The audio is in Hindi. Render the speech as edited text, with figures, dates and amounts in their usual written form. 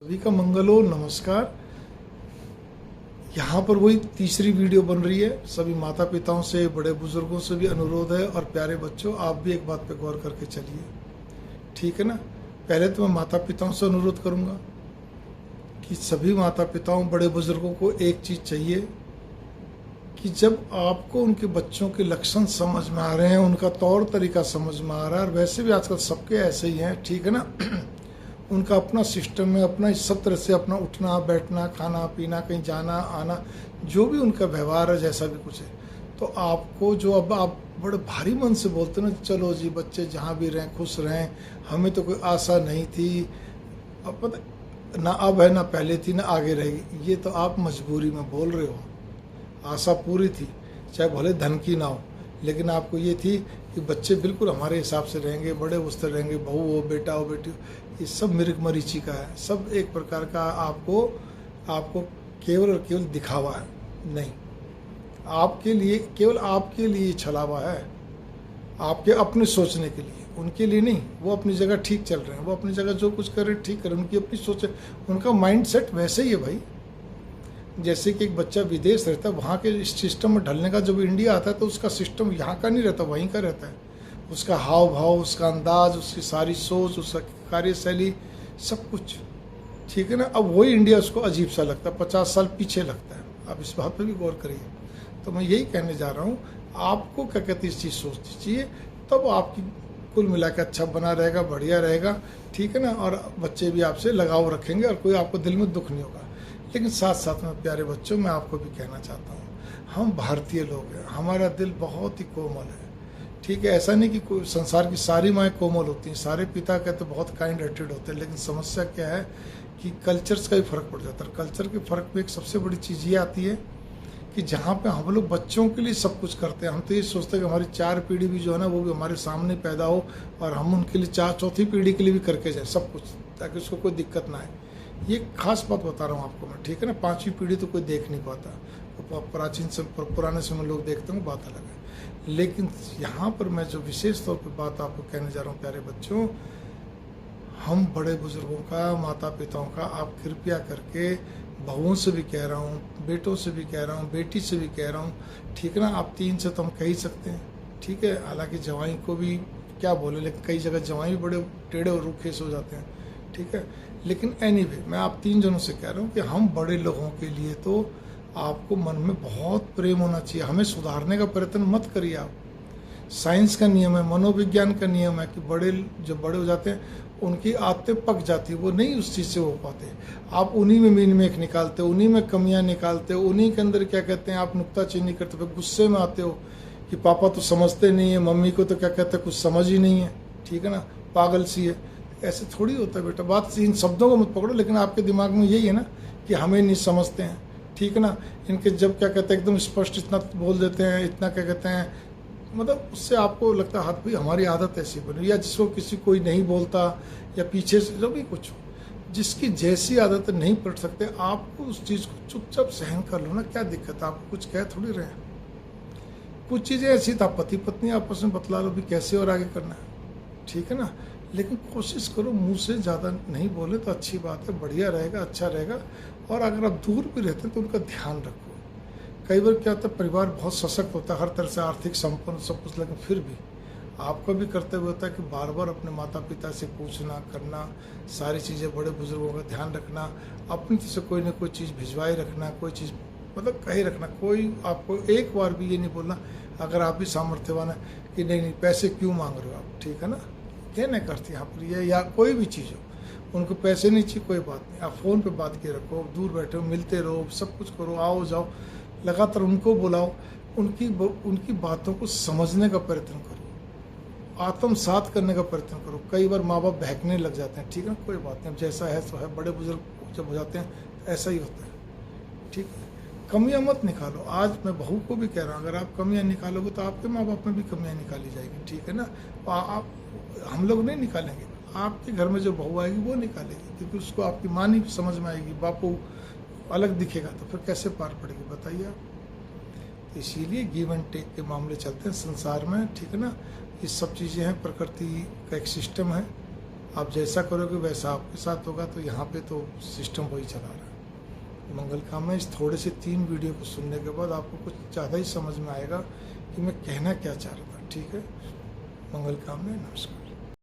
सभी का मंगल हो। नमस्कार। यहाँ पर वही तीसरी वीडियो बन रही है। सभी माता पिताओं से, बड़े बुजुर्गों से भी अनुरोध है, और प्यारे बच्चों, आप भी एक बात पे गौर करके चलिए, ठीक है ना। पहले तो मैं माता पिताओं से अनुरोध करूँगा कि सभी माता पिताओं, बड़े बुजुर्गों को एक चीज़ चाहिए कि जब आपको उनके बच्चों के लक्षण समझ में आ रहे हैं, उनका तौर तरीका समझ में आ रहा है, और वैसे भी आजकल सबके ऐसे ही हैं, ठीक है ना। उनका अपना सिस्टम है, अपना इस सब तरह से अपना उठना बैठना, खाना पीना, कहीं जाना आना, जो भी उनका व्यवहार है, जैसा भी कुछ है, तो आपको जो अब आप बड़े भारी मन से बोलते ना, चलो जी बच्चे जहाँ भी रहें खुश रहें, हमें तो कोई आशा नहीं थी, अब पता ना अब है ना पहले थी ना आगे रहेगी, ये तो आप मजबूरी में बोल रहे हो। आशा पूरी थी, चाहे भले धन की ना हो, लेकिन आपको ये थी कि बच्चे बिल्कुल हमारे हिसाब से रहेंगे, बड़े उस तरह रहेंगे, बहू हो बेटा हो बेटी हो, ये सब मिर्ग मरीची का है, सब एक प्रकार का आपको केवल और केवल दिखावा है। नहीं, आपके लिए, केवल आपके लिए छलावा है, आपके अपने सोचने के लिए, उनके लिए नहीं। वो अपनी जगह ठीक चल रहे हैं, वो अपनी जगह जो कुछ कर रहे हैं ठीक कर रहे हैं, उनकी अपनी सोच है, उनका माइंड सेट वैसे ही है भाई। जैसे कि एक बच्चा विदेश रहता है, वहाँ के सिस्टम में ढलने का जब इंडिया आता है तो उसका सिस्टम यहाँ का नहीं रहता, वहीं का रहता है। उसका हाव भाव, उसका अंदाज, उसकी सारी सोच, उसका कार्यशैली, सब कुछ, ठीक है ना। अब वही इंडिया उसको अजीब सा लगता है, 50 साल पीछे लगता है। आप इस बात पर भी गौर करिए। तो मैं यही कहने जा रहा हूँ, आपको क्या कहते हैं, इस चीज़ सोचनी चाहिए, तब आपकी कुल मिला के अच्छा बना रहेगा, बढ़िया रहेगा, ठीक है ना। और बच्चे भी आपसे लगाव रखेंगे और कोई आपको दिल में दुख नहीं होगा। लेकिन साथ साथ में प्यारे बच्चों, मैं आपको भी कहना चाहता हूँ, हम भारतीय लोग हैं, हमारा दिल बहुत ही कोमल है, ठीक है। ऐसा नहीं कि कोई संसार की सारी माएँ कोमल होती हैं, सारे पिता कहते बहुत काइंड हार्टेड होते हैं, लेकिन समस्या क्या है कि कल्चर्स का ही फ़र्क पड़ जाता है। कल्चर के फ़र्क में एक सबसे बड़ी चीज़ ये आती है कि जहाँ पे हम लोग बच्चों के लिए सब कुछ करते हैं, हम तो ये सोचते हैं कि हमारी 4 पीढ़ी भी जो है ना, वो भी हमारे सामने पैदा हो, और हम उनके लिए 4-4थी पीढ़ी के लिए भी करके जाए सब कुछ, ताकि उसको कोई दिक्कत ना आए। ये खास बात बता रहा हूँ आपको मैं, ठीक है ना। 5वीं पीढ़ी तो कोई देख नहीं पाता, तो प्राचीन से पुराने समय लोग देखते हैं, बात अलग है। लेकिन यहाँ पर मैं जो विशेष तौर पर बात आपको कहने जा रहा हूँ प्यारे बच्चों, हम बड़े बुजुर्गों का, माता पिताओं का, आप कृपया करके, बहुओं से भी कह रहा हूँ, बेटों से भी कह रहा हूँ, बेटी से भी कह रहा हूँ, ठीक है ना। आप 3 से तो हम कह ही सकते हैं, ठीक है। हालांकि जवाई को भी क्या बोले, लेकिन कई जगह जवाई भी बड़े टेढ़े और रूखे से हो जाते हैं, ठीक है। लेकिन एनीवे, मैं आप 3 जनों से कह रहा हूँ कि हम बड़े लोगों के लिए तो आपको मन में बहुत प्रेम होना चाहिए। हमें सुधारने का प्रयत्न मत करिए आप। साइंस का नियम है, मनोविज्ञान का नियम है कि जब बड़े हो जाते हैं उनकी आदतें पक जाती है, वो नहीं उस चीज़ से हो पाते। आप उन्हीं में मीन मेख निकालते हो, उन्हीं में कमियां निकालते हो, उन्हीं के अंदर क्या कहते हैं, आप नुक्ताचीनी करते हो, गुस्से में आते हो कि पापा तो समझते नहीं है, मम्मी को तो क्या कहते हैं, कुछ समझ ही नहीं है, ठीक है ना, पागल सी है। ऐसे थोड़ी होता है बेटा। बात इन शब्दों को मत पकड़ो, लेकिन आपके दिमाग में यही है ना कि हमें नहीं समझते हैं, ठीक है ना। इनके जब क्या कहते हैं एकदम स्पष्ट इतना बोल देते हैं, इतना क्या कहते हैं, मतलब उससे आपको लगता है हाथ भाई हमारी आदत ऐसी बनी, या जिसको किसी कोई नहीं बोलता, या पीछे से जो भी कुछ हो, जिसकी जैसी आदत नहीं पलट सकते, आपको उस चीज़ को चुपचाप सहन कर लो ना, क्या दिक्कत है। आपको कुछ कह थोड़ी रहे। कुछ चीज़ें ऐसी था, पति पत्नी आपस में बतला लो भी कैसे और आगे करना है, ठीक है ना। लेकिन कोशिश करो मुंह से ज़्यादा नहीं बोले तो अच्छी बात है, बढ़िया रहेगा, अच्छा रहेगा। और अगर आप दूर भी रहते हैं तो उनका ध्यान रखो। कई बार क्या होता है, परिवार बहुत सशक्त होता है, हर तरह से आर्थिक संपन्न सब कुछ, लेकिन फिर भी आपका भी कर्तव्य होता है कि बार बार अपने माता पिता से पूछना करना, सारी चीज़ें, बड़े बुजुर्गों का ध्यान रखना, अपनी तरफ से कोई ना कोई चीज़ भिजवाई रखना, कोई चीज़ मतलब कहीं रखना। कोई आपको एक बार भी ये नहीं बोलना, अगर आप भी सामर्थ्यवान है, कि नहीं पैसे क्यों मांग रहे हो आप, ठीक है ना। कहने करती यहाँ पर ये, या कोई भी चीज़ हो, उनको पैसे नहीं चाहिए, कोई बात नहीं, आप फ़ोन पे बात किए रखो, दूर बैठे हो, मिलते रहो, सब कुछ करो, आओ जाओ, लगातार उनको बुलाओ, उनकी बातों को समझने का प्रयत्न करो, आत्मसात करने का प्रयत्न करो। कई बार माँ बाप बहकने लग जाते हैं, ठीक है, कोई बात नहीं, अब जैसा है सो है, बड़े बुजुर्ग जब हो जाते हैं ऐसा ही होता है, ठीक है। कमियां मत निकालो। आज मैं बहू को भी कह रहा हूँ, अगर आप कमियां निकालोगे तो आपके माँ बाप में भी कमियां निकाली जाएगी, ठीक है ना। आप हम लोग नहीं निकालेंगे, आपके घर में जो बहू आएगी वो निकालेगी, क्योंकि उसको आपकी माँ नहीं समझ में आएगी, बापू अलग दिखेगा, तो फिर कैसे पार पड़ेगी बताइए आप। तो इसीलिए गिव एंड टेक के मामले चलते हैं संसार में, ठीक है ना। ये सब चीज़ें हैं, प्रकृति का एक सिस्टम है। आप जैसा करोगे वैसा आपके साथ होगा। तो यहाँ पे तो सिस्टम वही चला रहा है। मंगल कामना। इस थोड़े से 3 वीडियो को सुनने के बाद आपको कुछ ज़्यादा ही समझ में आएगा कि मैं कहना क्या चाह रहा था। ठीक है, मंगल कामना। नमस्कार।